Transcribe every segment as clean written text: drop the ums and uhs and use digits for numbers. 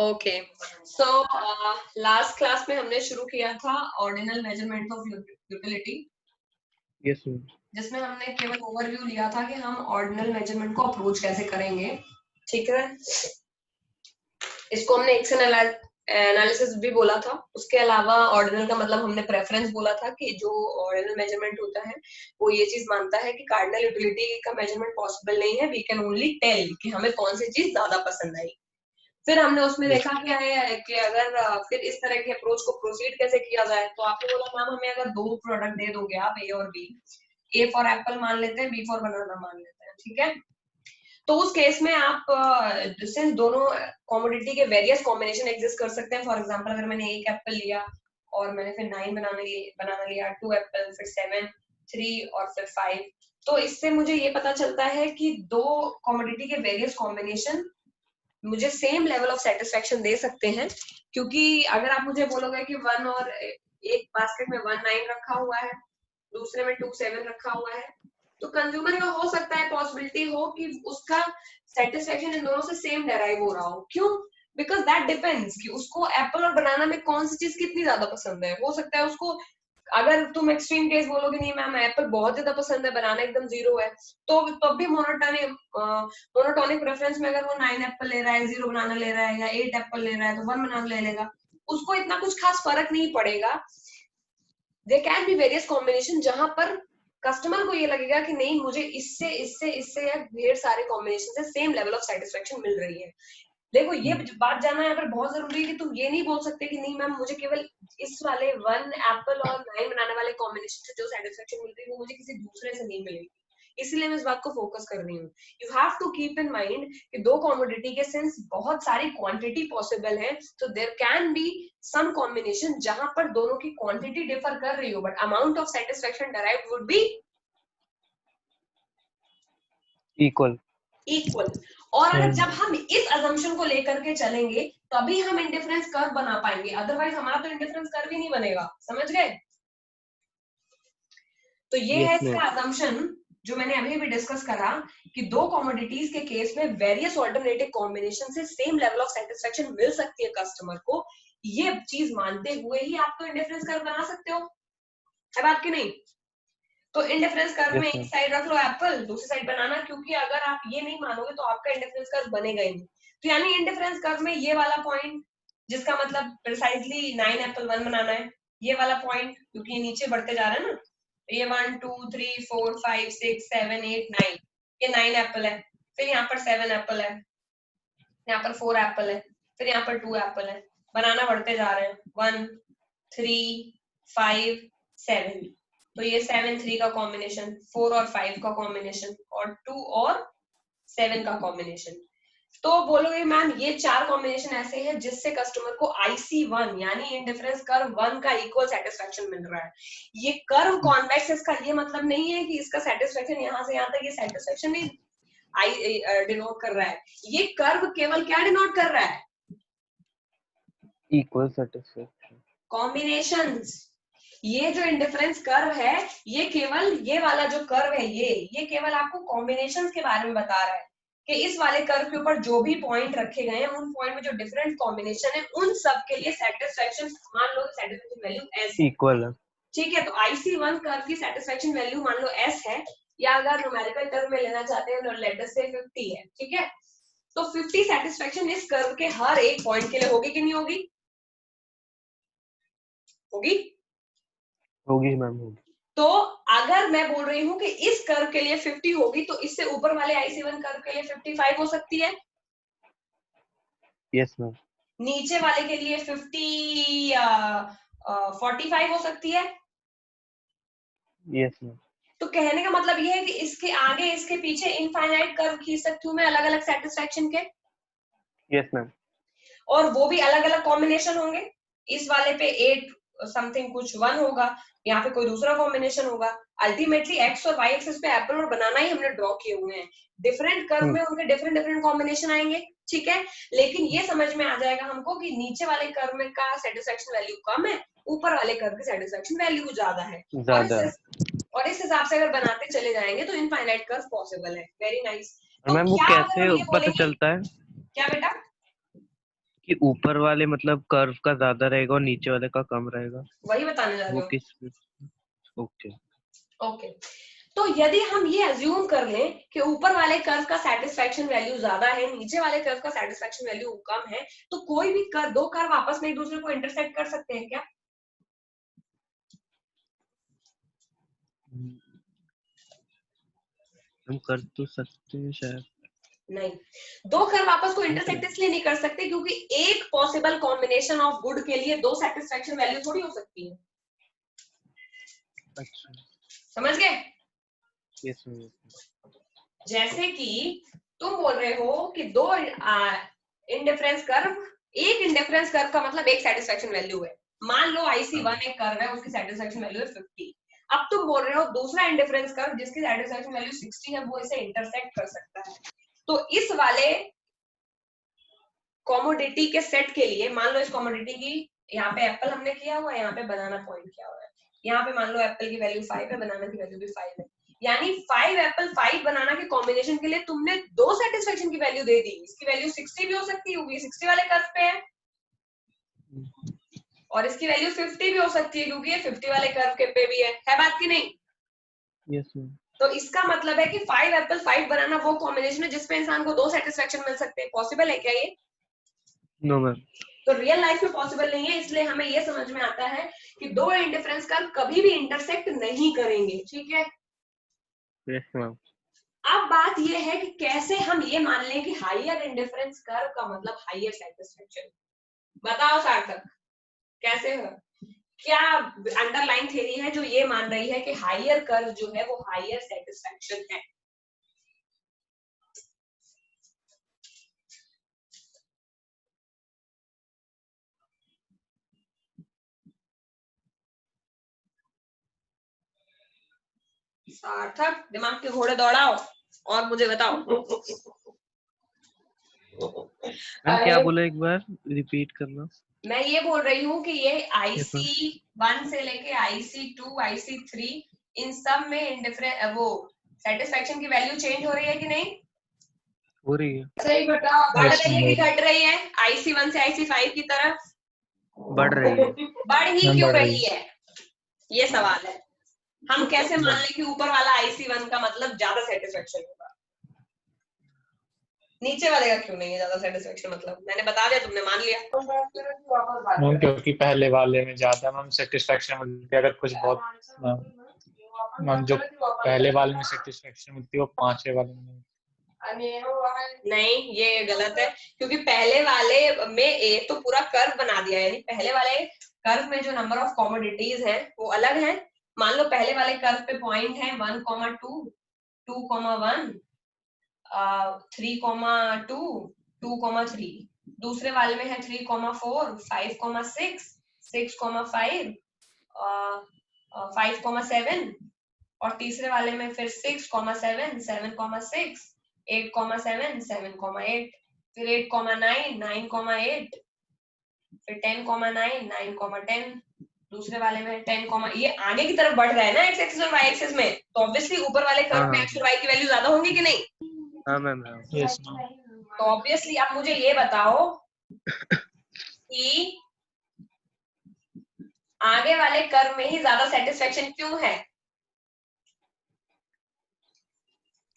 Okay, so last class में हमने शुरू किया था ordinal measurement of utility. Yes ma'am. जिसमें हमने केवल ओवरव्यू लिया था कि हम ऑर्डिनल मेजरमेंट को अप्रोच कैसे करेंगे, ठीक है। इसको हमने एक्शन एनालिसिस भी बोला था। उसके अलावा ऑर्डिनल का मतलब हमने प्रेफरेंस बोला था कि जो ऑर्डिनल मेजरमेंट होता है वो ये चीज मानता है कि कार्डिनल यूटिलिटी का मेजरमेंट पॉसिबल नहीं है, वी कैन ओनली टेल कि हमें कौन सी चीज ज्यादा पसंद आई। फिर हमने उसमें देखा क्या है कि अगर फिर इस तरह के अप्रोच को प्रोसीड कैसे किया जाए। तो आपने बोला मैम हमें अगर दो प्रोडक्ट दे दोगे आप, ए और बी, ए फॉर एप्पल मान लेते हैं, बी फॉर बनाना मान लेते हैं, ठीक है। तो उस केस में आप सिंस दोनों कमोडिटी के वेरियस कॉम्बिनेशन एग्जिस्ट कर सकते हैं। फॉर एग्जांपल अगर मैंने एक एप्पल लिया और मैंने फिर 9 बनाना लिया, 2 एप्पल, फिर 7, 3 और फिर 5, तो इससे मुझे ये पता चलता है कि दो कमोडिटी के वेरियस कॉम्बिनेशन मुझे सेम लेवल ऑफ सेटिस्फेक्शन दे सकते हैं। क्योंकि अगर आप मुझे बोलोगे कि वन और एक बास्केट में 1 9 रखा हुआ है, दूसरे में 2 7 रखा हुआ है, तो कंज्यूमर का हो सकता है पॉसिबिलिटी हो कि उसका सेटिस्फेक्शन इन दोनों से सेम डेराइव हो रहा हो। क्यों? बिकॉज दैट डिपेंड्स कि उसको एप्पल और बनाना में कौन सी चीज कितनी ज्यादा पसंद है। हो सकता है उसको, अगर तुम एक्सट्रीम केस बोलोगे नहीं मैम एप्पल बहुत ज्यादा पसंद है, बनाना एकदम जीरो है, तो तब भी मोनोटोनिक प्रेफरेंस में अगर वो 9 एप्पल ले रहा है, 0 बनाना ले रहा है, या 8 एप्पल ले रहा है तो 1 बनाना ले लेगा, उसको इतना कुछ खास फर्क नहीं पड़ेगा। There can be various combination जहां पर कस्टमर को ये लगेगा कि नहीं मुझे इससे इससे इससे या ढेर सारे कॉम्बिनेशन से सेम लेवल ऑफ सेटिस्फेक्शन मिल रही है। देखो ये बात जानना यहाँ पर बहुत जरूरी है कि तुम ये नहीं बोल सकते कि नहीं मैम मुझे केवल इस वाले 1 एप्पल और 9 बनाने वाले कॉम्बिनेशन से जो सेटिस्फेक्शन मिल रही है वो मुझे किसी दूसरे से नहीं मिलेगी। इसलिए मैं इस बात को फोकस कर रही हूँ। You have to keep in mind कि दो कॉमोडिटी के सिंस बहुत सारी क्वांटिटी पॉसिबल है, तो there can be some combination जहां पर दोनों की क्वांटिटी डिफर कर रही हो but amount of satisfaction derived would be equal. और अगर जब हम इस अजम्पशन को लेकर के चलेंगे तभी हम इंडिफरेंस कर्व बना पाएंगे, अदरवाइज हमारा तो इंडिफरेंस कर्व ही नहीं बनेगा। समझ गए? तो ये है इसका अजम्पशन जो मैंने अभी भी डिस्कस करा कि दो कमोडिटीज के केस में वेरियस ऑल्टरनेटिव कॉम्बिनेशन से सेम लेवल ऑफ सेटिस्फेक्शन मिल सकती है कस्टमर को। ये चीज मानते हुए ही आप तो इंडिफरेंस कर्व बना सकते हो, है बात की नहीं? तो इंडिफरेंस कर्व में एक साइड रख लो एप्पल, दूसरी साइड बनाना, क्योंकि अगर आप ये नहीं मानोगे तो आपका इंडिफरेंस कर्व बनेगा ही नहीं। तो यानी इंडिफरेंस कर्व में ये वाला पॉइंट जिसका मतलब प्रिसाइजली 9 एप्पल 1 बनाना है, ये वाला पॉइंट क्योंकि ये नीचे बढ़ते जा रहा है ना, ये 1 2 3 4 5 6 7 8 9, ये 9 एप्पल है, फिर यहाँ पर 7 एप्पल है, यहाँ पर 4 एप्पल है, फिर यहाँ पर 2 एप्पल है, बनाना बढ़ते जा रहे हैं 1 3 5 7। तो ये 7 3 का कॉम्बिनेशन, 4 और 5 का कॉम्बिनेशन, और 2 और 7 का कॉम्बिनेशन। तो बोलोगे मैम ये चार कॉम्बिनेशन ऐसे हैं जिससे कस्टमर को IC1 यानी इंडिफरेंस कर्व 1 का इक्वल सेटिस्फेक्शन मिल रहा है। ये कर्व कॉन्वेक्स, इसका ये मतलब नहीं है कि इसका सेटिस्फेक्शन यहाँ से यहाँ तक ये सेटिस्फेक्शन नहीं डिनोट कर रहा है। ये कर्व केवल क्या डिनोट कर रहा है? Equal satisfaction combinations. ये जो इंडिफरेंस कर्व है ये केवल, ये वाला जो कर्व है ये केवल आपको कॉम्बिनेशंस के बारे में बता रहा है कि इस वाले कर्व के ऊपर जो भी पॉइंट रखे गए हैं उन पॉइंट में जो डिफरेंट कॉम्बिनेशन है उन सब के लिए सेटिस्फेक्शन, मान लो सेटिस्फेक्शन वैल्यू S इक्वल है, ठीक है। तो IC1 कर्व की सेटिस्फेक्शन वैल्यू मान लो S है, या अगर न्यूमेरिकल टर्म में लेना चाहते हैं लेट अस से 50 है, ठीक है। तो 50 सेटिस्फेक्शन इस कर्व के हर एक पॉइंट के लिए होगी कि नहीं होगी? होगी, होगी मैम होगी। तो अगर मैं बोल रही हूँ कि इस कर्व के लिए 50 होगी तो इससे ऊपर वाले IC1 कर्व के लिए 55 हो सकती है। Yes ma'am. नीचे वाले के लिए 45 हो सकती है। Yes ma'am. तो कहने का मतलब ये है कि इसके आगे इसके पीछे इनफाइनाइट कर्व खींच सकती हूँ मैं अलग अलग सेटिस्फेक्शन के। Yes ma'am. और वो भी अलग अलग कॉम्बिनेशन होंगे। इस वाले पे 8 समथिंग कुछ 1 होगा, यहाँ पे कोई दूसरा कॉम्बिनेशन होगा। अल्टीमेटली एक्स और वाई एक्सिस पे एप्पल और बनाना ही हमने ड्रॉ किए हुए हैं। डिफरेंट कर्व में उनके डिफरेंट डिफरेंट कॉम्बिनेशन आएंगे, ठीक है। लेकिन ये समझ में आ जाएगा हमको कि नीचे वाले कर्व में का सेटिस्फेक्शन वैल्यू कम है, ऊपर वाले कर्व की सेटिस्फेक्शन वैल्यू ज्यादा है। और इस हिसाब से अगर बनाते चले जाएंगे तो इनफाइनाइट कर्व पॉसिबल है। Very nice. तो मैम वो क्या अगर कैसे हम ये पता बोलेंगे, चलता है? क्या बेटा? कि ऊपर वाले मतलब कर्व का ज्यादा रहेगा और नीचे वाले का कम रहेगा, वही बताने जा रही वो हूँ। किस? ओके। ओके, तो यदि हम ये अज्यूम कर लें कि ऊपर वाले कर्व का सेटिस्फेक्शन वैल्यू ज्यादा है, नीचे वाले कर्व का सेटिस्फेक्शन वैल्यू कम है, तो कोई भी दो कर्व आपस में एक दूसरे को इंटरसेक्ट कर सकते हैं क्या? हम कर तो सकते हैं शायद। नहीं, दो कर्व आपस को नहीं इंटरसेक्ट करेंगे। इसलिए नहीं कर सकते क्योंकि एक पॉसिबल कॉम्बिनेशन ऑफ गुड के लिए दो सेटिस्फेक्शन वैल्यू थोड़ी हो सकती है। अच्छा। समझ गए? Yes ma'am. जैसे कि तुम बोल रहे हो कि दो इंडिफरेंस कर्व, एक इंडिफरेंस कर्व का मतलब एक सेटिस्फेक्शन वैल्यू है। मान लो IC1 एक कर्व है, उसकी सेटिस्फेक्शन वैल्यू है 50। अब तुम बोल रहे हो दूसरा इंडिफरेंस कर्व जिसकी सेटिस्फेक्शन वैल्यू 60 है वो इसे इंटरसेक्ट कर सकता है। तो इस वाले कॉमोडिटी के सेट के लिए, मान लो इस कॉमोडिटी की, यहाँ पे एप्पल हमने किया हुआ है, यहाँ पे बनाना पॉइंट किया हुआ है, यहाँ पे मान लो एप्पल की वैल्यू 5 है, बनाना की वैल्यू भी 5 है, यानी 5 एप्पल 5 बनाना के कॉम्बिनेशन के लिए तुमने दो सेटिस्फेक्शन की वैल्यू दे दी। इसकी वैल्यू 60 भी हो सकती है क्योंकि 60 वाले कर्व पे है, और इसकी वैल्यू 50 भी हो सकती है क्योंकि ये 50 वाले कर्व के पे भी है बात की नहीं? Yes ma'am. तो इसका मतलब है कि 5 एप्पल 5 बनाना वो कॉम्बिनेशन है जिसपे इंसान को दो सेटिस्फेक्शन मिल सकते हैं। पॉसिबल है क्या ये? No ma'am. तो रियल लाइफ में पॉसिबल नहीं है, इसलिए हमें ये समझ में आता है कि दो इंडिफरेंस कर्व कभी भी इंटरसेक्ट नहीं करेंगे। ठीक है, यस मैम। अब बात ये है कि कैसे हम ये मान लें कि हायर इंडिफरेंस कर्व का मतलब हायर सेटिस्फेक्शन। बताओ सार्थक, कैसे है? क्या अंडरलाइन थ्योरी है जो ये मान रही है कि हायर कर्व जो है वो हायर सेटिस्फेक्शन है? सार्थक, दिमाग के घोड़े दौड़ाओ और मुझे बताओ। मैम क्या बोला, एक बार रिपीट करना। मैं ये बोल रही हूँ कि ये यस मैम। IC1 से लेके IC2 IC3 इन सब में इंडिफरेंट वो सेटिस्फेक्शन की वैल्यू चेंज हो रही है कि नहीं? हो रही है। सही बताओ, बढ़ यस रही है कि मैम, घट रही है IC1 से IC5 की तरफ? बढ़ रही है। बढ़ ही क्यों बढ़ रही रही है, ये सवाल है। हम कैसे मान लें कि ऊपर वाला IC1 का मतलब ज्यादा सेटिस्फेक्शन होगा, नीचे वाले का क्यों नहीं है ज्यादा सेटिस्फेक्शन? मतलब मैंने बता दिया, तुमने मान लिया। मैम क्योंकि पहले वाले में ज्यादा मैम सेटिस्फेक्शन मिलती है। अगर कुछ बहुत मैम जो पहले वाले में सेटिस्फेक्शन मिलती है वो पांचवे वाले में नहीं। नहीं, ये गलत है क्योंकि पहले वाले में एक तो पूरा कर्व बना दिया है, यानी पहले वाले कर्व में जो नंबर ऑफ कॉमोडिटीज हैं वो अलग है। मान लो पहले वाले कर्व पे पॉइंट है 1,2, 2,1, 3,2, 2,3। दूसरे वाले में है 3,4, 5,6, 6,5, 5,7, और तीसरे वाले में फिर 6,7, 7,6, 8,7, 7,8, फिर 8,9, 9,8, फिर 10,9, 9,10। दूसरे वाले में 10, ये आगे की तरफ बढ़ रहा है ना एक्स एक्सिस और वाई एक्सिस में, तो ऑब्वियसली ऊपर वाले कर्व हाँ में हाँ एक्स और वाई की वैल्यू ज्यादा होंगी कि नहीं? हाँ मैम। हाँ यस मैम, तो ऑब्वियसली आप मुझे ये बताओ कि आगे वाले कर्व में ही ज्यादा सेटिस्फेक्शन क्यों है?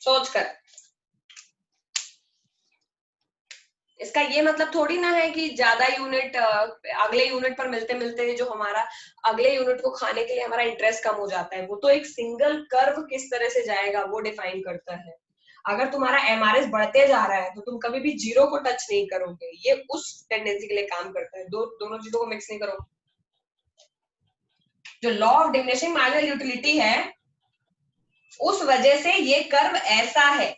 सोच कर। इसका ये मतलब थोड़ी ना है कि ज्यादा यूनिट अगले यूनिट पर मिलते मिलते जो हमारा अगले यूनिट को खाने के लिए हमारा इंटरेस्ट कम हो जाता है। वो तो एक सिंगल कर्व किस तरह से जाएगा वो डिफाइन करता है। अगर तुम्हारा MRS बढ़ते जा रहा है तो तुम कभी भी जीरो को टच नहीं करोगे, ये उस टेंडेंसी के लिए काम करता है। दोनों चीजों को मिक्स नहीं करो। जो law of diminishing marginal utility है उस वजह से ये कर्व ऐसा है,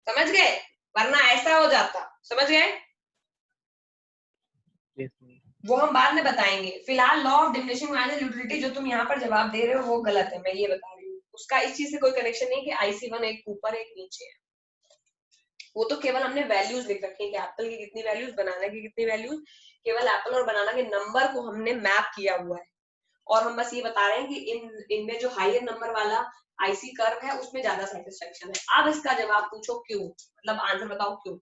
समझ गए? वरना ऐसा हो जाता, समझ गए? Yes ma'am. वो हम बाद में बताएंगे। फिलहाल law of diminishing marginal utility जो तुम यहाँ पर जवाब दे रहे हो वो गलत है, मैं ये बता रही हूँ। उसका इस चीज से कोई कनेक्शन नहीं कि IC1 एक ऊपर एक नीचे है। वो तो केवल हमने वैल्यूज लिख रखी है कि एप्पल की कितनी वैल्यूज, बनाना की कितनी वैल्यूज। केवल एप्पल और बनाना के नंबर को हमने मैप किया हुआ है, और हम बस ये बता रहे हैं कि इनमें जो हायर नंबर वाला IC कर्व है उसमें ज्यादा सेटिस्फेक्शन है। अब इसका जवाब पूछो क्यों, मतलब आंसर बताओ क्यों।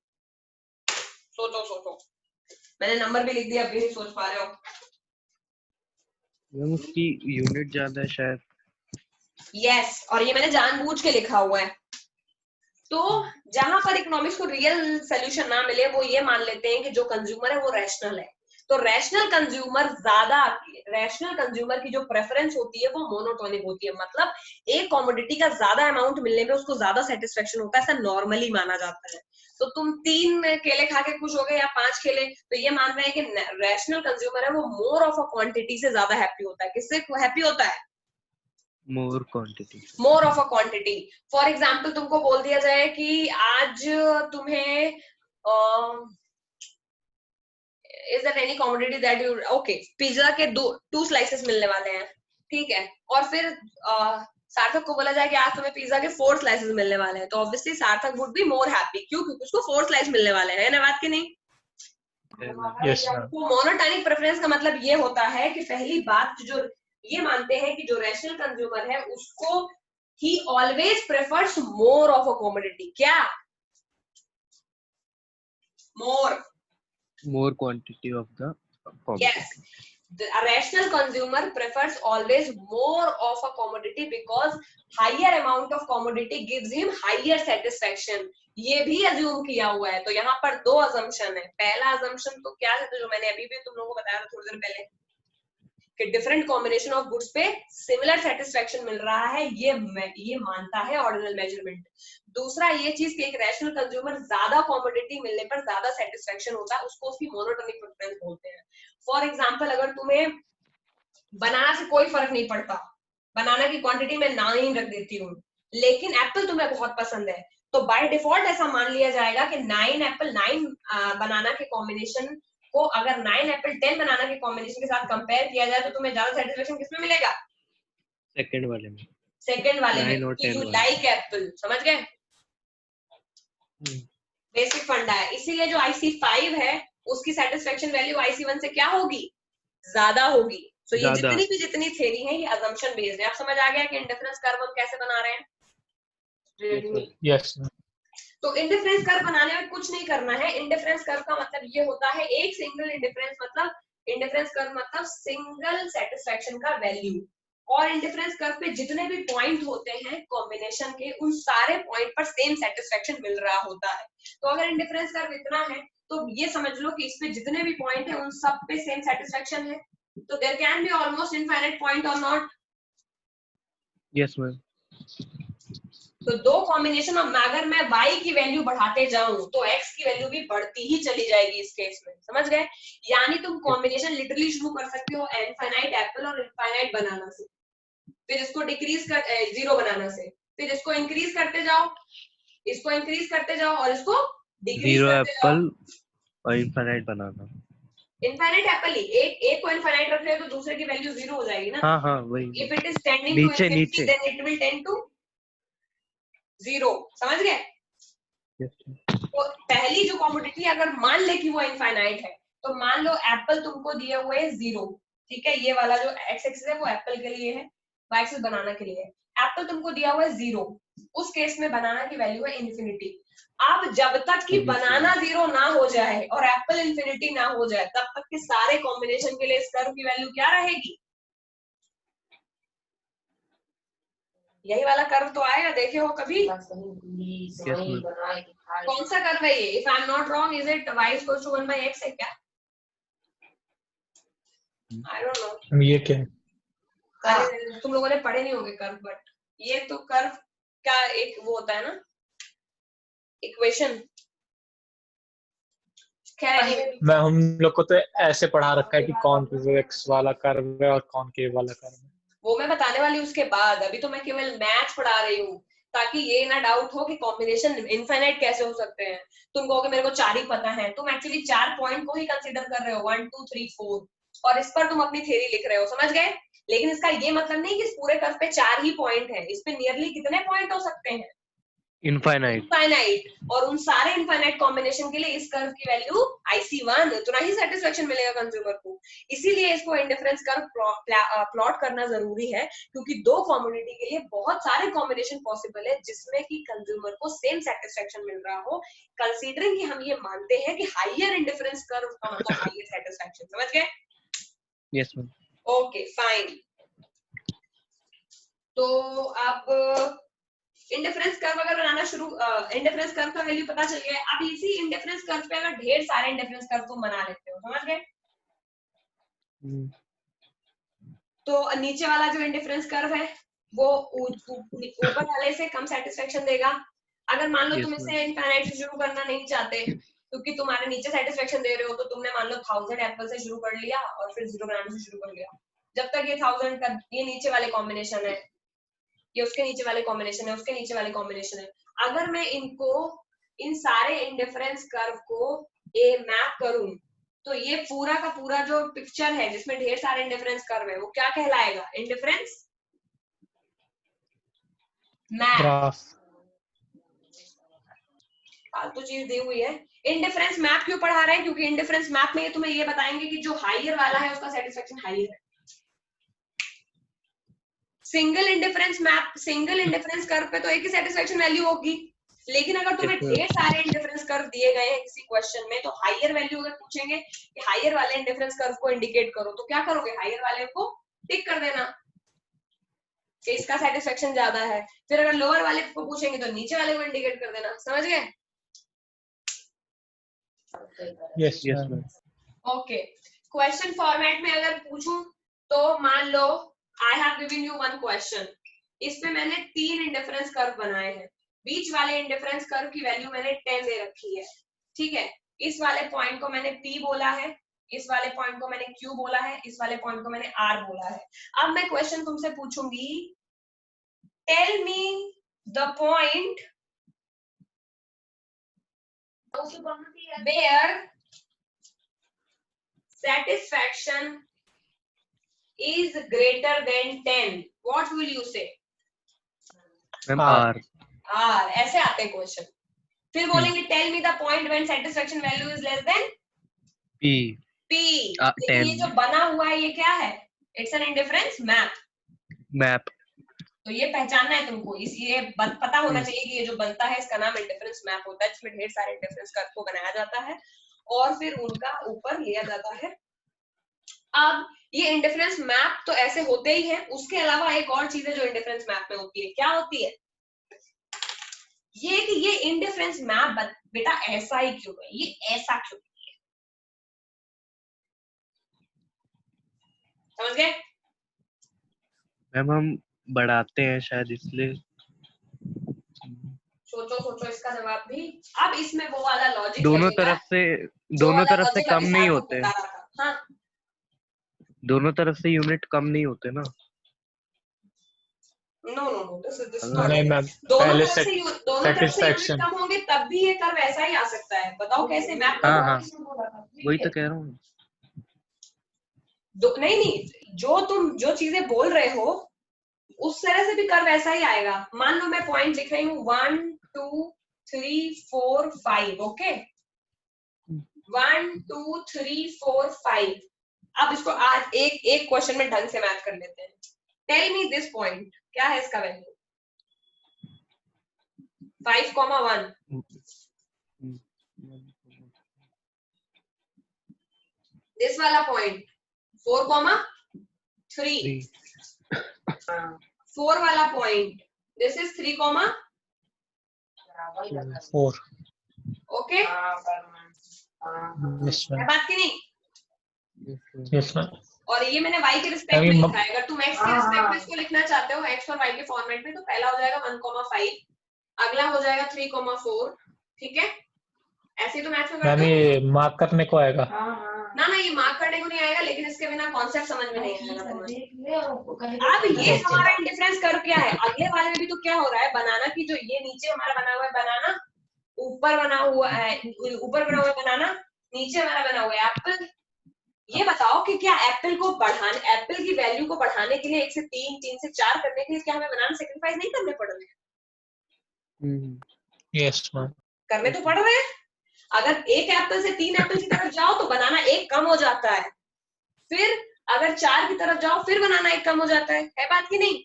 सोचो सोचो, मैंने नंबर भी लिख दिया, अभी नहीं सोच पा रहे हो। मैम उसकी यूनिट ज्यादा है शायद। यस, और ये मैंने जानबूझ के लिखा हुआ है। तो जहां पर इकोनॉमिक्स को रियल सोल्यूशन ना मिले, वो ये मान लेते हैं कि जो कंज्यूमर है वो रैशनल है। तो रैशनल कंज्यूमर की जो प्रेफरेंस होती है वो मोनोटोनिक होती है, मतलब एक कॉमोडिटी का ज्यादा अमाउंट मिलने में उसको ज्यादा सेटिस्फेक्शन होता है, ऐसा नॉर्मली माना जाता है। तो तुम 3 केले खा के खुश हो गए या 5 केले, तो ये मान रहे हैं कि रैशनल कंज्यूमर है वो मोर ऑफ अ क्वांटिटी से ज्यादा हैप्पी होता है। किससे हैप्पी होता है? More quantity. More of a quantity. For example तुमको बोल दिया जाए कि आज तुम्हें is that any commodity that you, okay, pizza के 2 स्लाइसेस मिलने वाले हैं, ठीक है, और फिर सार्थक को बोला जाए कि आज तुम्हें पिज्जा के 4 स्लाइसेस मिलने वाले हैं, तो ऑब्वियसली सार्थक वुड बी मोर हैप्पी। क्यों? क्योंकि उसको 4 स्लाइस मिलने वाले हैं ना, बात की नहीं? Yes ma'am. तो मोनोटोनिक प्रेफरेंस का मतलब ये होता है कि पहली बात जो ये मानते हैं कि जो रैशनल कंज्यूमर है उसको ही always prefers more of a commodity. क्या? More quantity of the Yes, a rational consumer prefers always more of a commodity because higher amount of commodity gives him higher satisfaction. ये भी assume किया हुआ है। तो यहाँ पर 2 अजम्पशन है। पहला अजम्पशन तो क्या है, जो मैंने अभी भी तुम लोगों को बताया था थोड़ी देर पहले, कि डिफरेंट कॉम्बिनेशन ऑफ गुड्स पे सिमिलर सेटिस्फेक्शन मिल रहा है, ये मानता है ऑर्डिनल मेजरमेंट। दूसरा ये चीज कि एक रैशनल कंज्यूमर ज्यादा कॉमोडिटी मिलने पर ज्यादा सेटिस्फेक्शन होता है, उसको उसकी मोनोटोनिक प्रेफरेंस बोलते हैं। फॉर एग्जाम्पल, अगर तुम्हें बनाना से कोई फर्क नहीं पड़ता, बनाना की क्वांटिटी में 9 रख देती हूँ, लेकिन एप्पल तुम्हें बहुत पसंद है, तो बाय डिफॉल्ट ऐसा मान लिया जाएगा कि 9 एप्पल 9 बनाना के कॉम्बिनेशन को अगर 9 एप्पल 10 बनाना के कॉम्बिनेशन के साथ कंपेयर किया जाए तो तुम्हें ज्यादा सेटिस्फेक्शन किसमें मिलेगा? सेकंड वाले में। सेकंड वाले में। 9 और 10 यू वाले। लाइक एप्पल, समझ गए? बेसिक फंडा है। इसीलिए जो IC5 है उसकी सेटिस्फेक्शन वैल्यू IC1 से क्या होगी? ज्यादा होगी। तो ये ज्यादा। जितनी थ्योरी है ये अजम्पशन बेस्ड है। आप समझ आ गया कि इंडिफरेंस कर्व हम कैसे बना रहे हैं? Yes ma'am. तो इंडिफरेंस कर्व बनाने में कुछ नहीं करना है। इंडिफरेंस कर्व का मतलब ये होता है एक सिंगल इंडिफरेंस, मतलब इंडिफरेंस कर्व मतलब सिंगल सेटिस्फेक्शन का वैल्यू, और इंडिफरेंस कर्व पे जितने भी पॉइंट होते हैं कॉम्बिनेशन के, उन सारे पॉइंट पर सेम सेटिस्फेक्शन मिल रहा होता है। तो अगर इंडिफरेंस कर्व इतना है तो ये समझ लो कि इस पे जितने भी पॉइंट है उन सब पे सेम सेटिस्फेक्शन है। तो there can be almost infinite point और नॉट? Yes ma'am. तो 2 कॉम्बिनेशन में अगर मैं y की वैल्यू बढ़ाते जाऊं तो x की वैल्यू भी बढ़ती ही चली जाएगी इस केस में, समझ गए? यानी तुम कॉम्बिनेशन लिटरली शुरू कर सकते हो इनफाइनाइट एप्पल और इनफाइनाइट बनाना से, फिर इसको डिक्रीज कर 0 बनाना से, फिर इसको इंक्रीज करते जाओ, इसको इंक्रीज करते जाओ और इसको डिक्रीज 0 करते जाओ। एप्पल और इनफाइनाइट बनाना। इनफाइनाइट एप्पल ही एक को इनफाइनाइट रख रहे हो तो दूसरे की वैल्यू 0 हो जाएगी ना। हाँ वही। If it is tending to नीचे infinity then it will tend to 0, समझ गए? तो पहली जो कॉमोडिटी अगर मान ले कि वो इनफाइनाइट है, तो मान लो एप्पल तुमको दिए हुए है 0, ठीक है, ये वाला जो एक्स एक्सिस है वो एप्पल के लिए है, वाई एक्सिस बनाना के लिए है। एप्पल तुमको दिया हुआ है 0, उस केस में बनाना की वैल्यू है इन्फिनिटी। अब जब तक कि बनाना 0 ना हो जाए और एप्पल इन्फिनिटी ना हो जाए, तब तक के सारे कॉम्बिनेशन के लिए इस कर्व की वैल्यू क्या रहेगी? यही वाला कर्व तो आएगा, देखे हो कभी? कौन सा कर्व है ये? If I am not wrong, is it y equals to 1/x है क्या? I don't know. ये क्या है? तुम लोगों ने पढ़े नहीं होंगे कर्व, बट ये तो कर्व का एक वो होता है ना, इक्वेशन। खैर, मैं हम लोग को तो ऐसे पढ़ा रखा है कि कौन x वाला कर्व है और कौन k वाला कर्व है। वो मैं बताने वाली हूँ उसके बाद। अभी तो मैं केवल मैथ्स पढ़ा रही हूँ, ताकि ये ना डाउट हो कि कॉम्बिनेशन इनफाइनाइट कैसे हो सकते हैं। तुम कहोगे मेरे को 4 ही पता है, तुम एक्चुअली 4 पॉइंट को ही कंसीडर कर रहे हो, 1 2 3 4, और इस पर तुम अपनी थ्योरी लिख रहे हो, समझ गए? लेकिन इसका ये मतलब नहीं कि इस पूरे कर्व पे 4 ही पॉइंट है, इस पे नियरली कितने पॉइंट हो सकते हैं? इनफाइनाइट। इनफाइनाइट, और उन सारे इनफाइनाइट कॉम्बिनेशन के लिए इस कर्व की वैल्यू IC1, तो ना ही सेटिस्फेक्शन मिलेगा कंज्यूमर को। इसीलिए इसको इंडिफरेंस कर्व प्लॉट करना जरूरी है, क्योंकि दो कमोडिटी के लिए बहुत सारे कॉम्बिनेशन पॉसिबल है जिसमें कि कंज्यूमर को सेम सेटिस्फेक्शन मिल रहा हो, कंसीडरिंग कि हम ये मानते हैं कि हायर इंडिफरेंस कर्व का मतलब हायर सेटिस्फेक्शन। समझ गए? Yes ma'am. Okay fine. तो अब इंडिफरेंस कर्व अगर बनाना शुरू, इंडिफरेंस कर्व का वैल्यू पता चल गया है। अब इसी इंडिफरेंस कर्व पे अगर ढेर सारे इंडिफरेंस कर्व तुम बना लेते हो, समझ गए? तो नीचे वाला जो इंडिफरेंस कर्व है वो ऊपर वाले से कम सेटिस्फेक्शन देगा। अगर मान लो तुम इसे इनफाइनाइट से शुरू करना नहीं चाहते क्योंकि तुम्हारे नीचे सेटिस्फेक्शन दे रहे हो, तो तुमने मान लो 1000 एप्पल से शुरू कर लिया और फिर 0 बनाने से शुरू कर लिया। जब तक ये 1000 का ये नीचे वाले कॉम्बिनेशन है, ये उसके नीचे वाले कॉम्बिनेशन है, उसके नीचे वाले कॉम्बिनेशन है, अगर मैं इनको इन सारे इंडिफरेंस कर्व को मैप करूं तो ये पूरा का पूरा जो पिक्चर है जिसमें ढेर सारे इंडिफरेंस कर्व है वो क्या कहलाएगा? Indifference map. ग्राफ। फालतू चीज दी हुई है। इंडिफरेंस मैप क्यों पढ़ा रहे हैं? क्योंकि इंडिफरेंस मैप में ये तुम्हें ये बताएंगे कि जो हायर वाला है उसका सेटिस्फेक्शन हायर है। Single indifference map, single indifference curve पे तो एक ही सेटिस्फेक्शन वैल्यू होगी, लेकिन अगर तुम्हें ढेर सारे इंडिफरेंस कर्व दिए गए हैं किसी क्वेश्चन में, तो हायर वैल्यू अगर पूछेंगे कि हायर वाले इंडिफरेंस कर्व को इंडिकेट करो, तो क्या करोगे? हायर वाले को टिक कर देना कि इसका सेटिस्फेक्शन ज्यादा है। फिर अगर लोअर वाले को पूछेंगे तो नीचे वाले को इंडिकेट कर देना। समझ गए? Yes ma'am. Okay, question format में अगर पूछूं तो मान लो I have given you one question, इस पे मैंने 3 इंडिफरेंस कर्व बनाए हैं, बीच वाले इंडिफरेंस कर्व की वैल्यू मैंने 10 दे रखी है, ठीक है? इस वाले पॉइंट को मैंने P बोला है, इस वाले पॉइंट को मैंने Q बोला है, इस वाले पॉइंट को मैंने R बोला है। अब मैं क्वेश्चन तुमसे पूछूंगी, tell me the point where satisfaction is greater than 10. What will you say? R। R। ऐसे आते हैं क्वेश्चन। फिर बोलेंगे tell me the point when satisfaction value is less than P। लेकिन ये जो बना हुआ है ये क्या है? It's an indifference map। तो ये पहचानना है तुमको, इसलिए पता होना चाहिए कि ये जो बनता है इसका नाम इंडिफरेंस मैप होता है, जिसमें ढेर सारे इंडिफरेंस कर्व को बनाया जाता है और फिर उनका ऊपर लिया जाता है। अब ये इंडिफरेंस मैप तो ऐसे होते ही है, उसके अलावा एक और चीज है जो इंडिफरेंस मैप में होती है। क्या होती है? ये कि ये इंडिफरेंस मैप बेटा ऐसा ही क्यों है, ये ऐसा क्यों है? समझ गए? मैम हम बढ़ाते हैं शायद इसलिए। सोचो इसका जवाब भी। अब इसमें वो वाला लॉजिक दोनों तरफ से कम नहीं होते। हाँ, दोनों तरफ से यूनिट कम नहीं होते ना। नो दिस इज नहीं मैम, दोनों पहले तरफ से यूनिट कम होंगे तब भी ये कर्व ऐसा ही आ सकता है। बताओ कैसे मैप करूं? हाँ वही तो कह रहा हूँ। नहीं, जो चीजें बोल रहे हो उस तरह से भी कर्व ऐसा ही आएगा। मान लो मैं पॉइंट लिख रही हूँ 1 2 3 4 5, ओके 1 2 3 4 5। अब इसको आज एक क्वेश्चन में ढंग से मैच कर लेते हैं। टेल मी दिस पॉइंट, क्या है इसका वैल्यू? 5,1। दिस वाला पॉइंट 4,3। 4 वाला पॉइंट दिस इज 3,4। ओके, बात की नहीं? Yes ma'am. और ये मैंने y के रिस्पेक्ट में लिखा है। अगर तुम x के रिस्पेक्ट में इसको लिखना चाहते हो x और y के फॉर्मेट में, तो पहला हो जाएगा 1,5, अगला हो जाएगा 3,4, ठीक है? ऐसे तो मैच में करते हो। मार्क करने को आएगा? ना ये मार्क करने को नहीं आएगा, लेकिन इसके बिना कॉन्सेप्ट समझ में नहीं आएगा तुम्हें। अब ये हमारा इंडिफरेंस कर्व क्या है? अगले वाले में भी तो क्या हो रहा है? बनाना की जो ये नीचे हमारा बना हुआ है बनाना, ऊपर बना हुआ है बनाना, नीचे हमारा बना हुआ है एप्पल। ये बताओ कि क्या एप्पल की वैल्यू को बढ़ाने के लिए 1 से 3, 3 से 4 करने के लिए क्या हमें बनाना सेक्रीफाइस नहीं करने पड़ रहे हैं? Yes ma'am. करने तो पड़ रहे हैं। अगर एक एप्पल से 3 एप्पल की तरफ जाओ तो बनाना एक कम हो जाता है, फिर अगर 4 की तरफ जाओ फिर बनाना एक कम हो जाता है बात की नहीं?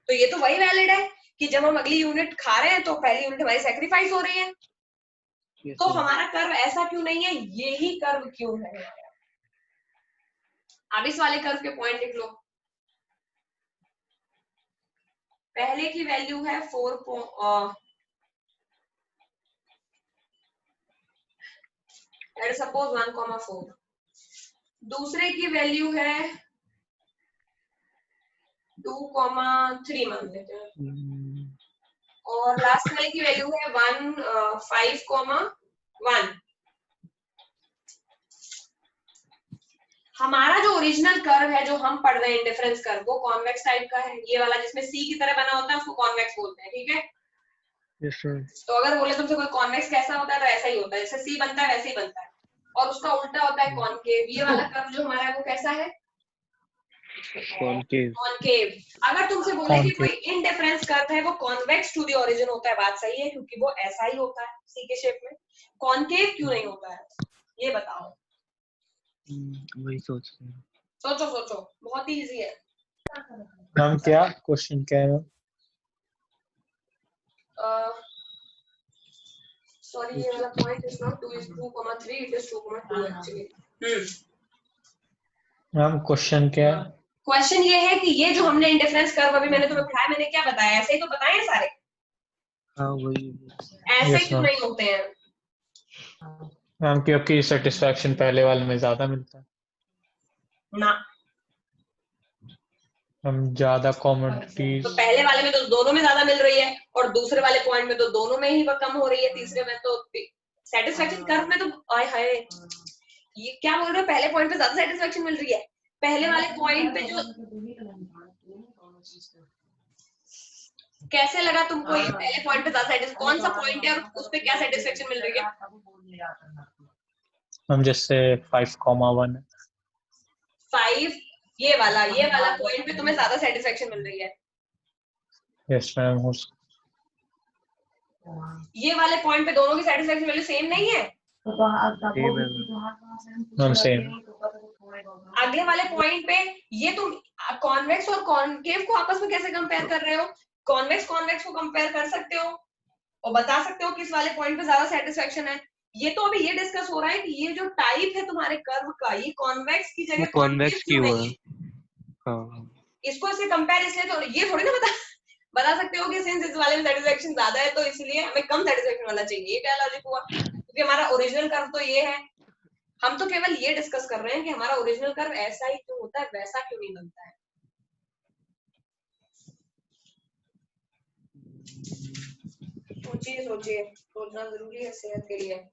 तो ये तो वही वैलिड है कि जब हम अगली यूनिट खा रहे हैं तो पहली यूनिट हमारी सेक्रीफाइस हो रही है। तो हमारा कर्व ऐसा क्यों नहीं है, यही कर्व क्यों है। अब इस वाले कर्व के पॉइंट लिख लो। पहले की वैल्यू है 4 सपोज 1,4। दूसरे की वैल्यू है 2,3 मान लेते हैं, और लास्ट वाले की वैल्यू है 5,1। हमारा जो ओरिजिनल कर्व है जो हम पढ़ रहे हैं इंडिफरेंस कर्व, वो कॉन्वेक्स टाइप का है। ये वाला जिसमें सी की तरह बना होता है उसको कॉन्वेक्स बोलते हैं, ठीक है। Yes sir. तो अगर बोले तुमसे कोई कॉन्वेक्स कैसा होता है तो ऐसा ही होता है, जैसे सी बनता है वैसे ही बनता है, और उसका उल्टा होता है कॉनकेव। ये वाला कर्व जो हमारा है वो कैसा है, कॉनकेव। कॉनकेव। अगर तुमसे बोले कि कोई इंडिफरेंस कर्व है वो कॉन्वेक्स टू द ओरिजिन होता है, बात सही है क्योंकि वो ऐसा ही होता है सी के शेप में। कॉनकेव क्यों नहीं होता है ये बताओ। वही सोच रहे हैं। सोचो सोचो, बहुत ही इजी है। मैम क्या क्वेश्चन क्या है? सॉरी ये वाला point is not 2 is 2,3, it is 2,2 actually. Ma'am question क्या है? क्वेश्चन ये है कि ये जो हमने इंडिफरेंस कर्व अभी मैंने तुम्हें पढ़ाया, मैंने क्या बताया, ऐसे ही तो बताए हैं सारे। हाँ वही। ऐसे क्यों नहीं होते हैं मैम क्योंकि सेटिस्फैक्शन पहले वाले में ज्यादा मिलता है। ना। हम ज्यादा कॉमोडिटीज। तो पहले वाले में तो दोनों में ज्यादा मिल रही है, और दूसरे वाले पॉइंट में तो दोनों में ही वो कम हो रही है, तीसरे में तो सेटिस्फैक्शन कर्व में तो आय हाय ये क्या बोल रहे हो, पहले पॉइंट पे ज्यादा सेटिस्फैक्शन मिल रही है। पहले वाले पॉइंट पे जो, कैसे लगा तुमको ये पहले पॉइंट पे ज्यादा सेटिस्फैक्शन, कौन सा पॉइंट है और उस पे क्या सेटिस्फैक्शन मिल रही है। हम जैसे 5,1 5, ये वाला पॉइंट पे तुम्हें ज्यादा सेटिस्फैक्शन मिल रही है। Yes ma'am. ये वाले पॉइंट पे दोनों की सेटिस्फैक्शन वैल्यू सेम नहीं है। Ma'am same. अगले वाले पॉइंट पे ये तुम कॉन्वेक्स और कॉनकेव को आपस में कैसे कंपेयर कर रहे हो। कॉन्वेक्स को कंपेयर कर सकते हो और बता सकते हो किस वाले पॉइंट पे ज्यादा सेटिस्फैक्शन है। ये तो अभी ये डिस्कस हो रहा है कि ये जो टाइप है तुम्हारे कर्व का, ये कॉन्वेक्स की जगह कॉन्वेक्स क्यों क्यों नहीं है। हाँ। इसको इससे कंपेयर इसलिए, तो ये थोड़ी ना बता सकते हो कि सिंस इस वाले में सेटिस्फैक्शन ज्यादा है तो इसलिए हमें कम सेटिस्फैक्शन वाला चाहिए। ये क्या लॉजिक हुआ, क्योंकि हमारा ओरिजिनल कर्व तो ये है। हम तो केवल ये डिस्कस कर रहे हैं कि हमारा ओरिजिनल कर्व ऐसा ही क्यों होता है, वैसा क्यों नहीं बनता है। सोचिए सोचिए, सोचना जरूरी है सेहत के लिए।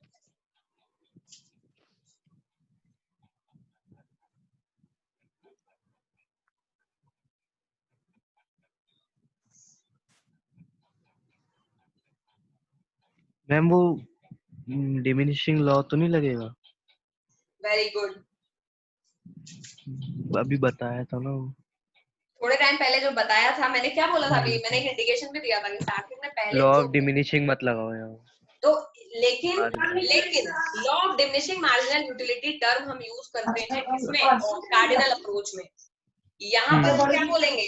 मैम वो डिमिनिशिंग लॉ तो नहीं लगेगा। Very good. अभी बताया था ना वो। थोड़े टाइम पहले जो बताया था मैंने, क्या बोला था अभी, मैंने एक इंडिकेशन भी दिया था कि स्टार्टिंग में पहले लॉ जो ऑफ डिमिनिशिंग मत लगाओ यहाँ। तो लेकिन law of diminishing marginal utility term हम यूज करते हैं किसमें, कार्डिनल अप्रोच में। यहाँ पर हम क्या बोलेंगे,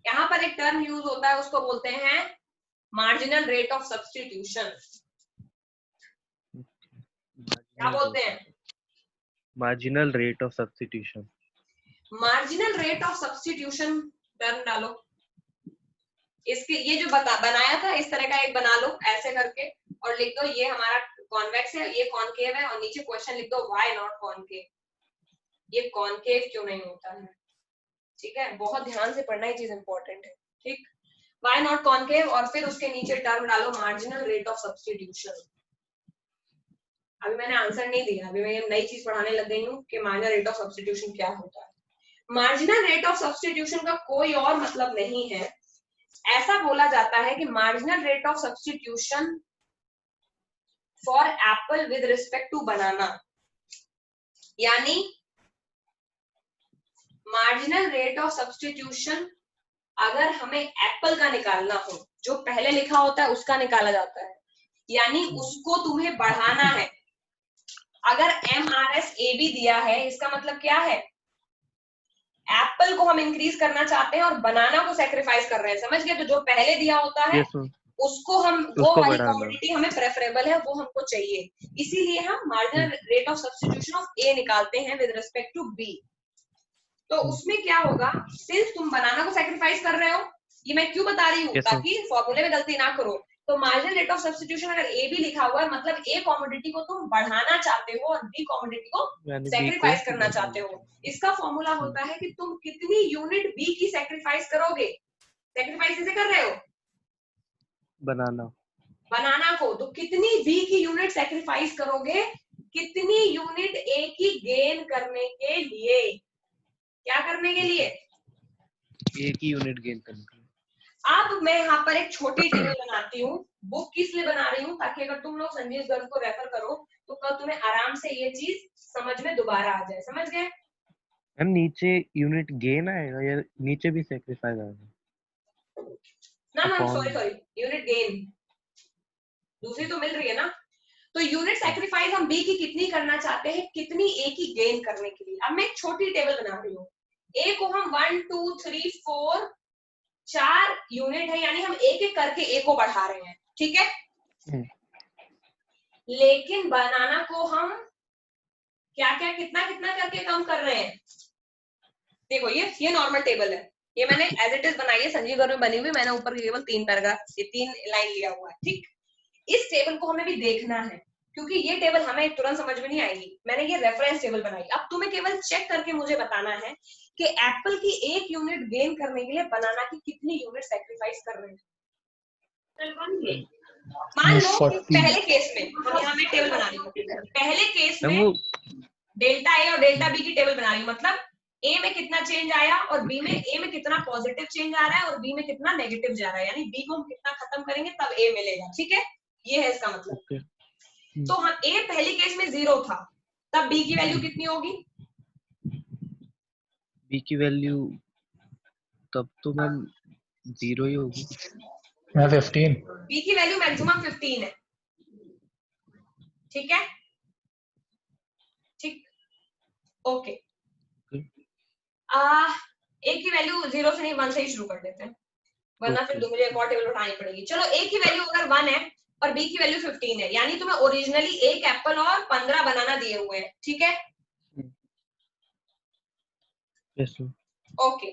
यहाँ पर एक टर्म यूज होता है उसको बोलते हैं मार्जिनल रेट ऑफ सब्स्टिट्यूशन। क्या बोलते हैं, marginal rate of substitution. Marginal rate of substitution term डालो। इसके ये जो बनाया था इस तरह का एक बना लो ऐसे करके, और लिख दो ये हमारा कॉन्वेक्स है, ये कॉनकेव है, और नीचे क्वेश्चन लिख दो व्हाई नॉट कॉनकेव, ये कॉनकेव क्यों नहीं होता है। ठीक है, बहुत ध्यान से पढ़ना, ये चीज इंपॉर्टेंट है। ठीक, व्हाई नॉट कॉनकेव, और फिर उसके नीचे टर्म डालो मार्जिनल रेट ऑफ सब्स्टिट्यूशन। अभी मैंने आंसर नहीं दिया, अभी मैं ये नई चीज पढ़ाने लग गई हूँ कि मार्जिनल रेट ऑफ सब्स्टिट्यूशन क्या होता है। मार्जिनल रेट ऑफ सब्स्टिट्यूशन का कोई और मतलब नहीं है, ऐसा बोला जाता है कि marginal rate of substitution for apple with respect to banana, यानी मार्जिनल रेट ऑफ सब्स्टिट्यूशन अगर हमें एप्पल का निकालना हो, जो पहले लिखा होता है उसका निकाला जाता है, यानी उसको तुम्हें बढ़ाना है। अगर MRSAB दिया है, इसका मतलब क्या है, एप्पल को हम इंक्रीज करना चाहते हैं और बनाना को सैक्रिफाइस कर रहे हैं, समझ गए? तो जो पहले दिया होता है उसको हम, वो वाली कमोडिटी हमें प्रेफरेबल है, वो हमको चाहिए, इसीलिए हम marginal rate of substitution of A निकालते हैं विद रिस्पेक्ट टू बी। तो उसमें क्या होगा, सिंस तुम बनाना को सैक्रिफाइस कर रहे हो, ये मैं क्यों बता रही हूँ, ताकि फॉर्मूले में गलती ना करो। तो मार्जिनल रेट ऑफ सब्स्टिट्यूशन अगर ए भी लिखा हुआ है, मतलब ए कमोडिटी को तुम बढ़ाना चाहते हो और बी कमोडिटी को सैक्रिफाइस करना चाहते हो। इसका फॉर्मूला होता है कि तुम कितनी यूनिट बी की सैक्रिफाइस करोगे। सैक्रिफाइस कैसे कर रहे हो, बनाना को, तो कितनी बी की यूनिट सैक्रिफाइस करोगे, कितनी यूनिट ए की गेन करने के लिए, क्या करने के लिए, ए की यूनिट गेन करने के लिए। अब मैं यहाँ पर एक छोटी टेबल बनाती हूँ, बुक किस लिए बना रही हूँ, ताकि अगर तुम लोग संजीव गर्ग को रेफर करो तो कल तुम्हें आराम से ये चीज समझ में दोबारा आ जाए, समझ गए? मैम नीचे यूनिट गेन आएगा या नीचे भी सैक्रिफाइस आएगा? ना सॉरी, यूनिट गेन दूसरी तो मिल रही है ना। तो यूनिट सैक्रिफाइस हम बी की कितनी करना चाहते हैं, कितनी ए की गेन करने के लिए। अब मैं एक छोटी टेबल बना रही हूँ, ए को हम 1 2 3 4 4 यूनिट है, यानी हम एक एक करके ए को बढ़ा रहे हैं, ठीक है। लेकिन बनाना को हम क्या क्या कितना कितना करके कम कर रहे हैं। देखो ये नॉर्मल टेबल है, ये मैंने एज इट इज बनाई है, संजीव गर्ग में बनी हुई, मैंने ऊपर केवल 3 पैराग्राफ, ये 3 लाइन लिया हुआ है, ठीक। इस टेबल को हमें भी देखना है, क्योंकि ये टेबल हमें तुरंत समझ में नहीं आएगी। मैंने ये रेफरेंस टेबल बनाई, अब तुम्हें केवल चेक करके मुझे बताना है कि एप्पल की 1 यूनिट गेन करने के लिए बनाना की कितनी यूनिट सैक्रिफाइस कर रहे हैं। मान लो कि पहले केस में हम यहाँ में टेबल बना रही हूँ, पहले केस में डेल्टा ए और डेल्टा बी की टेबल बना रही हूँ, मतलब ए में कितना चेंज आया और बी में, ए में कितना पॉजिटिव चेंज आ रहा है और बी में कितना नेगेटिव जा रहा है, यानी बी को हम कितना खत्म करेंगे तब ए मिलेगा, ठीक है, ये है इसका मतलब। तो हम ए पहली केस में 0 था, तब बी की वैल्यू कितनी होगी, बी की वैल्यू तब तो मैम 0 ही होगी। 15, बी की वैल्यू मैक्सिमम 15 है, ठीक है, ठीक, ओके। ए की वैल्यू 0 से नहीं 1 से ही शुरू कर देते हैं, वरना फिर मुझे एक और टेबल उठानी पड़ेगी। चलो ए की वैल्यू अगर 1 है और बी की वैल्यू 15 है, यानी तुम्हें ओरिजिनली 1 एप्पल और 15 बनाना दिए हुए हैं, ठीक है। यस ओके,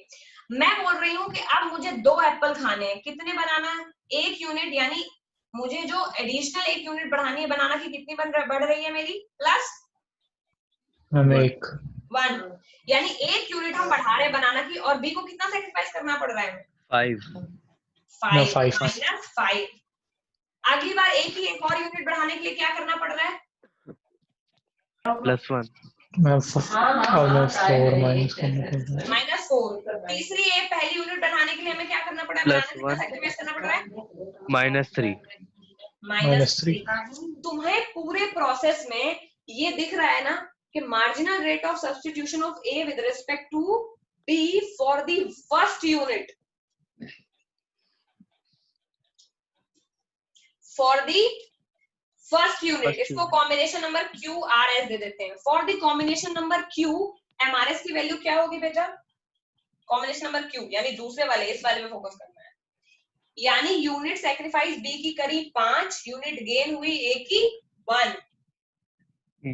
मैं बोल रही हूँ कि अब मुझे 2 एप्पल खाने हैं, कितने बनाना है, 1 यूनिट, यानी मुझे जो एडिशनल 1 यूनिट बढ़ानी है, बनाना की कितनी बढ़ रही है मेरी, प्लस 1, यानी 1 यूनिट हम बढ़ा रहे हैं बनाना की, और बी को कितना सैक्रिफाइस करना पड़ रहा है, 5 माइनस 5। अगली बार ए की एक और यूनिट बढ़ाने के लिए क्या करना पड़ रहा है, +1 -4। तीसरी ए पहली यूनिट बढ़ाने के लिए हमें क्या करना पड़ा है, बनाना सैक्रिफाइस करना पड़ रहा है, -3। तुम्हें पूरे प्रोसेस में ये दिख रहा है ना कि marginal rate of substitution of A with respect to B for the first unit, for the first unit, इसको combination number Q R S दे देते हैं। For the combination number Q, MRS की वैल्यू क्या होगी बेटा, कॉम्बिनेशन नंबर क्यू, यानी दूसरे वाले, इस वाले में फोकस करना है, यानी यूनिट सैक्रिफाइस बी की करी 5, यूनिट गेन हुई ए की 1 है,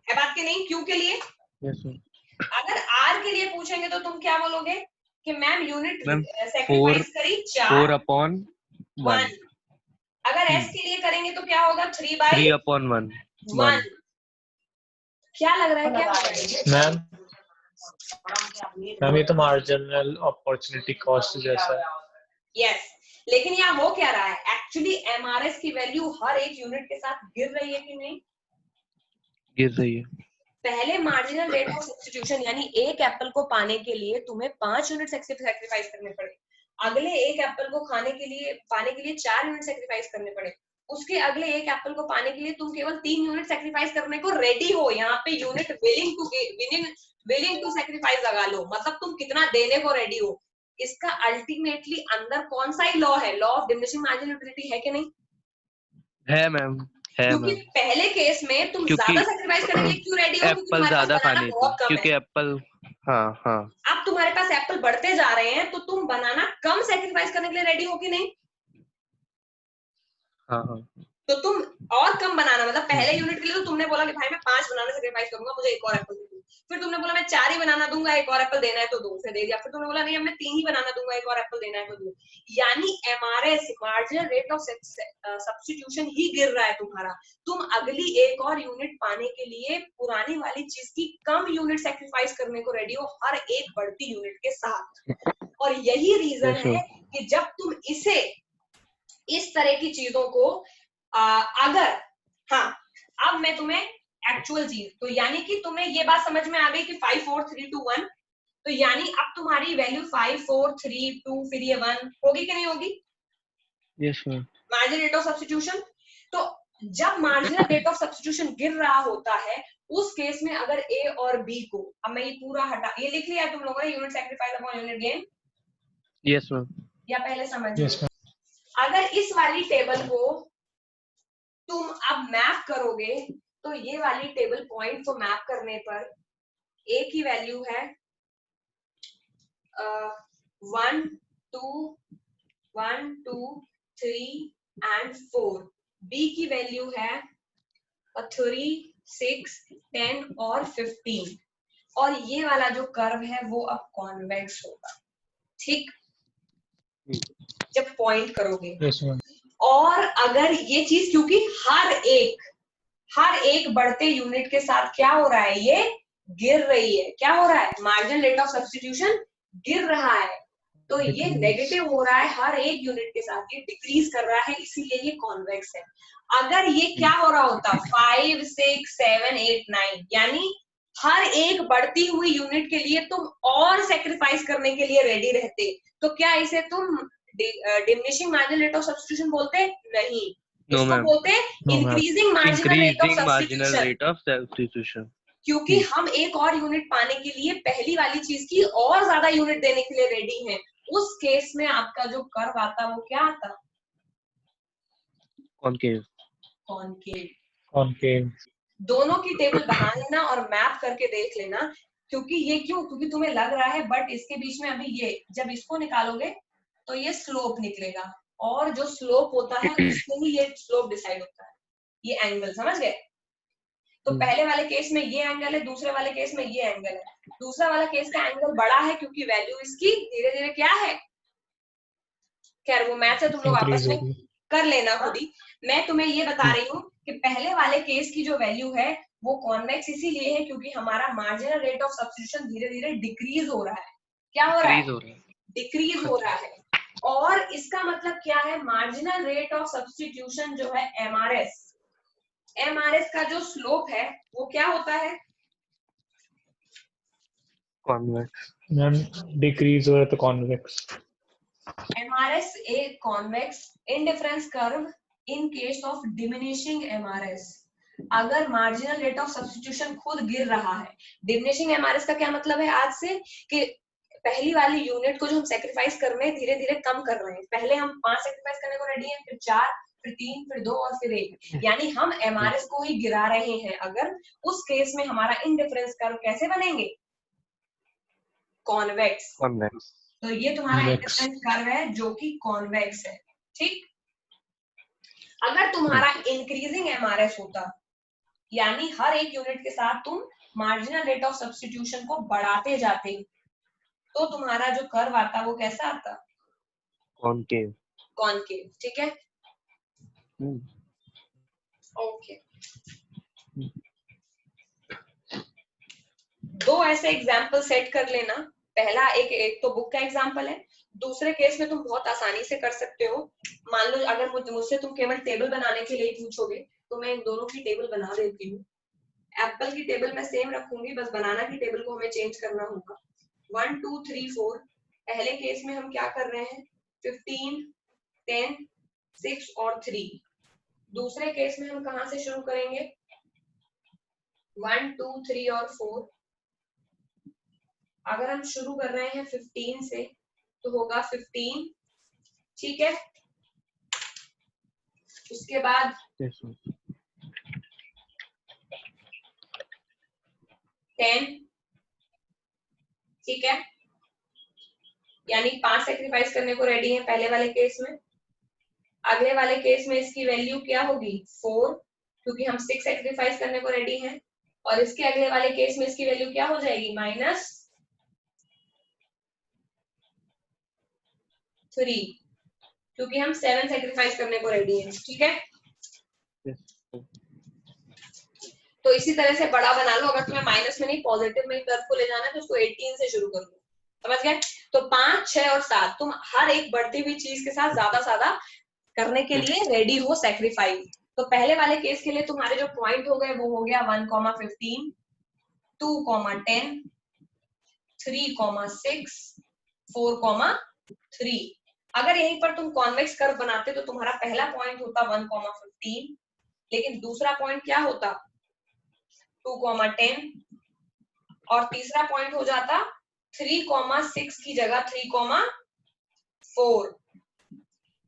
बात की नहीं, क्यू के लिए। अगर आर के लिए पूछेंगे तो तुम क्या बोलोगे कि मैम यूनिट सैक्रिफाइस करी 4/1। अगर एस के लिए करेंगे तो क्या होगा, 3/1। क्या लग रहा है, क्या लग रहा है मैम, ये तो मार्जिनल अपॉर्चुनिटी कॉस्ट जैसा है। यस, लेकिन यहाँ हो क्या रहा है, एक्चुअली एमआरएस की वैल्यू हर एक यूनिट के साथ गिर रही है कि नहीं, गिर रही है। पहले मार्जिनल रेट ऑफ सब्स्टिट्यूशन, यानी 1 एप्पल को पाने के लिए तुम्हें 5 यूनिट सैक्रिफाइस करने पड़े, अगले 1 एप्पल को पाने के लिए 4 यूनिट सैक्रिफाइस करने पड़े, उसके अगले एक एप्पल को पाने के लिए तुम केवल 3 यूनिट सेक्रीफाइस करने को रेडी हो। यहाँ पे यूनिट विलिंग टू सेक्रीफाइस लगा लो, मतलब तुम कितना देने को रेडी हो। इसका अल्टीमेटली अंदर कौन सा ही लॉ है, law of diminishing marginal utility है कि नहीं? है मैम, है क्योंकि मैम। पहले केस में तुम क्योंकि ज्यादा सेक्रीफाइस करने के लिए क्यों रेडी हो? क्योंकि एप्पल तुम्हारे पास ज्यादा बनाना खाने थे, बहुत कम क्योंकि है। एप्पल, हाँ हाँ। अब तुम्हारे पास एप्पल बढ़ते जा रहे हैं तो तुम बनाना कम सेक्रीफाइस करने के लिए रेडी हो कि नहीं? हाँ हाँ। तो तुम और कम बनाना, मतलब पहले यूनिट के लिए तो तुमने बोला कि भाई मैं 5 बनाना सेक्रीफाइस करूंगा, मुझे एक और एप्पल दे दो। फिर तुमने बोला मैं 4 ही बनाना दूंगा, एक और एप्पल देना है तो 2 से दे दिया। फिर तुमने बोला नहीं अब मैं 3 ही बनाना दूंगा, एक और एप्पल देना है तो 2। यानी MRS, marginal rate of substitution ही गिर रहा है तुम्हारा। तुम अगली एक और यूनिट पाने के लिए पुरानी वाली चीज की कम यूनिट सेक्रीफाइस करने को रेडी हो, हर एक बढ़ती यूनिट के साथ। और यही रीजन है कि जब तुम इसे इस तरह की चीजों को अगर, हाँ अब मैं तुम्हें एक्चुअल चीज, तो यानी कि तुम्हें ये बात समझ में आ गई कि 5 4 3 2 1, तो यानी अब तुम्हारी वैल्यू 5 4 3 2 फिर ये 1 होगी कि नहीं होगी? Yes ma'am. Marginal rate of substitution. तो जब मार्जिनल रेट ऑफ सब्स्टिट्यूशन गिर रहा होता है उस केस में अगर ए और बी को, अब मैं ये पूरा हटा, ये लिख लिया तुम लोगों ने, unit sacrifice upon unit gain? Yes ma'am. या पहले समझ लो। अगर इस वाली टेबल को तुम अब मैप करोगे तो ये वाली टेबल पॉइंट को मैप करने पर ए की वैल्यू है 1 2 1 2 3 एंड 4, बी की वैल्यू है 3 6 10 और 15, और ये वाला जो कर्व है वो अब कॉन्वेक्स होगा, ठीक? जब पॉइंट करोगे। और अगर ये चीज, क्योंकि हर एक बढ़ते यूनिट के साथ क्या हो रहा है, ये गिर रही है। क्या हो रहा है? मार्जिनल रेट ऑफ सब्स्टिट्यूशन गिर रहा है, तो ये नेगेटिव हो रहा है हर एक यूनिट के साथ, ये डिक्रीज कर रहा है, इसीलिए ये कॉन्वेक्स है। अगर ये क्या हो रहा होता 5 6 7 8 9, यानी हर एक बढ़ती हुई यूनिट के लिए तुम और सेक्रीफाइस करने के लिए रेडी रहते, तो क्या इसे तुम diminishing marginal rate of substitution बोलते? नहीं, इसको बोलते increasing marginal rate of substitution. क्योंकि हम एक और यूनिट पाने के लिए पहली वाली चीज की और ज्यादा यूनिट देने के लिए रेडी हैं। उस केस में आपका जो कर्व आता वो क्या आता? कॉनकेव। कॉनकेव। दोनों की टेबल बना लेना और मैप करके देख लेना। क्योंकि ये क्यों? क्योंकि तुम्हें लग रहा है बट इसके बीच में अभी ये, जब इसको निकालोगे तो ये स्लोप निकलेगा, और जो स्लोप होता है उससे ही ये स्लोप डिसाइड होता है, ये एंगल, समझ गए? तो पहले वाले केस में ये एंगल है, दूसरे वाले केस में ये एंगल है। दूसरा वाला केस का एंगल बड़ा है क्योंकि वैल्यू इसकी धीरे धीरे क्या है, खैर वो मैथ है, तुम लोग आपस में कर लेना खुद ही। मैं तुम्हें ये बता रही हूँ कि पहले वाले केस की जो वैल्यू है वो कॉन्वेक्स इसीलिए है क्योंकि हमारा मार्जिनल रेट ऑफ सब्स्टिट्यूशन धीरे धीरे डिक्रीज हो रहा है। क्या हो रहा है? डिक्रीज हो रहा है। और इसका मतलब क्या है? मार्जिनल रेट ऑफ सब्स्टिट्यूशन जो है एमआरएस का जो स्लोप है वो क्या होता है? कॉन्वेक्स। मैम डिक्रीज हो रहा है तो convex. MRS a convex indifference curve in case of diminishing MRS. अगर मार्जिनल रेट ऑफ सब्स्टिट्यूशन खुद गिर रहा है, डिमिनिशिंग एमआरएस का क्या मतलब है आज से, कि पहली वाली यूनिट को जो हम सेक्रीफाइस कर रहे हैं धीरे धीरे कम कर रहे हैं। पहले हम 5 सेक्रीफाइस करने को रेडी हैं, फिर 4, फिर 3, फिर 2 और फिर 1, यानी हम एमआरएस को ही गिरा रहे हैं। अगर उस केस में हमारा इंडिफरेंस कर्व कैसे बनेंगे? कॉन्वेक्स। तो ये तुम्हारा इंडिफरेंस कर्व है जो कि कॉन्वेक्स है, ठीक? अगर तुम्हारा इंक्रीजिंग एमआरएस होता, यानी हर एक यूनिट के साथ तुम मार्जिनल रेट ऑफ सब्स्टिट्यूशन को बढ़ाते जाते, तो तुम्हारा जो कर्व आता वो कैसा आता? कॉनकेव। कॉनकेव, ठीक है? ओके। दो ऐसे एग्जाम्पल सेट कर लेना। पहला एक तो बुक का एग्जाम्पल है, दूसरे केस में तुम बहुत आसानी से कर सकते हो। मान लो अगर मुझसे तुम केवल टेबल बनाने के लिए पूछोगे तो मैं इन दोनों की टेबल बना देती हूँ। एप्पल की टेबल मैं सेम रखूंगी, बस बनाना की टेबल को हमें चेंज करना होगा। 1 2 3 4, पहले केस में हम क्या कर रहे हैं? 15 10 6 और 3। दूसरे केस में हम कहां से शुरू करेंगे? 1, 2, 3 और 4। अगर हम शुरू कर रहे हैं 15 से तो होगा 15, ठीक है। उसके बाद yes, ma'am. 10, ठीक है, यानी 5 सेक्रीफाइस करने को रेडी है पहले वाले केस में। अगले वाले केस में इसकी वैल्यू क्या होगी? 4, क्योंकि हम 6 सेक्रीफाइस करने को रेडी हैं। और इसके अगले वाले केस में इसकी वैल्यू क्या हो जाएगी? -3, क्योंकि हम 7 सेक्रीफाइस करने को रेडी हैं, ठीक है। Yes. तो इसी तरह से बड़ा बना लो। अगर तुम्हें माइनस में नहीं पॉजिटिव में कर्व को ले जाना है तो उसको 18 से शुरू कर लो, समझ गए? तो 5, 6 और 7 तुम हर एक बढ़ती हुई चीज के साथ ज्यादा करने के लिए रेडी हो सेक्रीफाइस। तो पहले वाले केस के लिए तुम्हारे जो पॉइंट हो गए वो हो गया 1,15, 2,10, 3,6, 4,3। अगर यहीं पर तुम कॉन्वेक्स कर्व बनाते तो तुम्हारा पहला पॉइंट होता 1,15, लेकिन दूसरा पॉइंट क्या होता? 2,10, और तीसरा पॉइंट हो जाता 3,6 की जगह 3,4,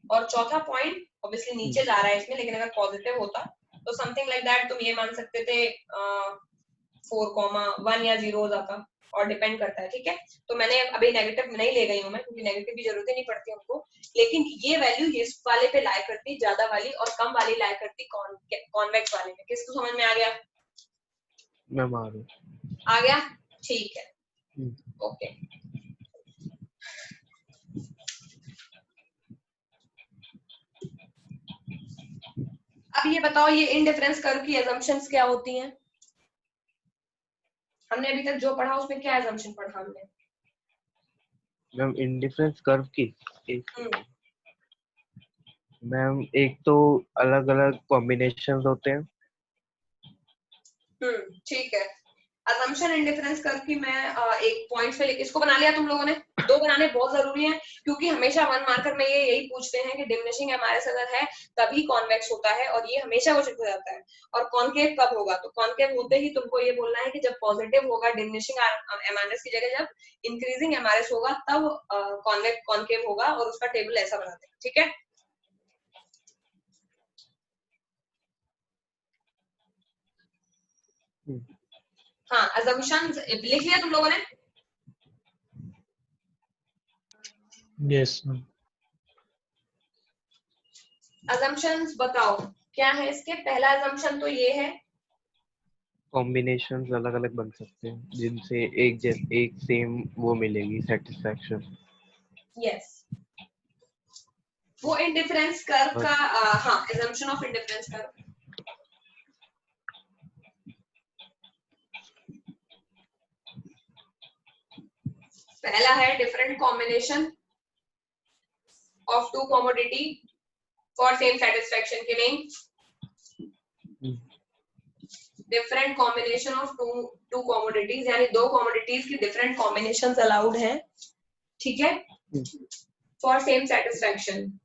और चौथा पॉइंट ऑब्वियसली नीचे जा रहा है इसमें, लेकिन अगर पॉजिटिव होता तो समथिंग लाइक दैट तुम ये मान सकते थे 4,1 या 0 हो जाता, और डिपेंड करता है, ठीक है। तो मैंने अभी नेगेटिव नहीं ले गई हूँ मैं, क्योंकि नेगेटिव की जरूरत ही नहीं पड़ती हमको, लेकिन ये वैल्यू इस वाले पे लाई करती ज्यादा वाली, और कम वाली लाई करती कॉन्वेक्स वाले में। किसको समझ में आ गया? मैम आ गया, ठीक है, ओके। अब ये बताओ, ये इनडिफरेंस कर्व की assumptions क्या होती हैं? हमने अभी तक जो पढ़ा उसमें क्या assumption पढ़ा हमने? मैम इंडिफरेंस कर्व की मैम एक तो अलग अलग कॉम्बिनेशंस होते हैं। ठीक है। assumption इंडिफरेंस कर्व की मैं एक पॉइंट पे लेके, इसको बना लिया तुम लोगों ने? 2 बनाने बहुत जरूरी है, क्योंकि हमेशा 1 मार्कर में ये यही पूछते हैं कि डिमिनिशिंग एमआरएस अगर है तभी कॉन्वेक्स होता है, और ये हमेशा वो हो जाता है। और कॉन्केव कब होगा? तो कॉन्केव होते ही तुमको ये बोलना है कि जब पॉजिटिव होगा डिमिनिशिंग एमआरएस की जगह, जब इंक्रीजिंग एमआरएस होगा तब कॉन्केव होगा, और उसका टेबल ऐसा बनाते हैं, ठीक है। हाँ, assumptions लिख लिया तुम लोगों ने? Yes ma'am. assumptions बताओ क्या है इसके? पहला assumption तो ये है कॉम्बिनेशंस अलग अलग बन सकते हैं जिनसे एक सेम वो मिलेगी सेटिस्फैक्शन। यस, वो इंडिफरेंस कर्व का हाँ, assumption ऑफ इंडिफरेंस कर्व। पहला है different combination of two commodity for same satisfaction के name. Different combination of two commodities, यानी 2 कमोडिटीज की डिफरेंट कॉम्बिनेशंस अलाउड हैं, ठीक है, फॉर सेम सेटिस्फैक्शन।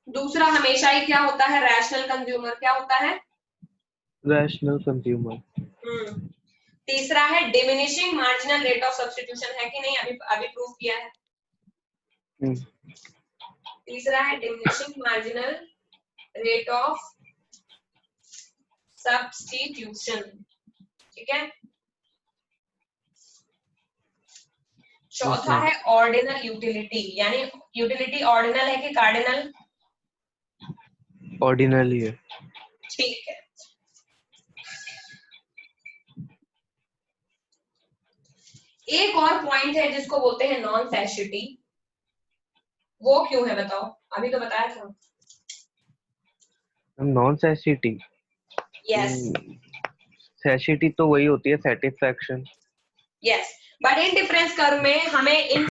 दूसरा हमेशा ही क्या होता है? Rational consumer. क्या होता है? Rational consumer. तीसरा है diminishing marginal rate of substitution. है कि नहीं? अभी प्रूव किया है। तीसरा है diminishing marginal rate of substitution, ठीक है। चौथा है ऑर्डिनल यूटिलिटी, यानी यूटिलिटी ऑर्डिनल है कि कार्डिनल? ऑर्डिनल ही है, ठीक है। एक और पॉइंट है जिसको बोलते हैं नॉन सैशिटी। वो क्यों है बताओ? अभी तो बताया था। नॉन सैशिटी। यस, सैशिटी तो वही होती है satisfaction. Yes, but in difference curve में हमें इन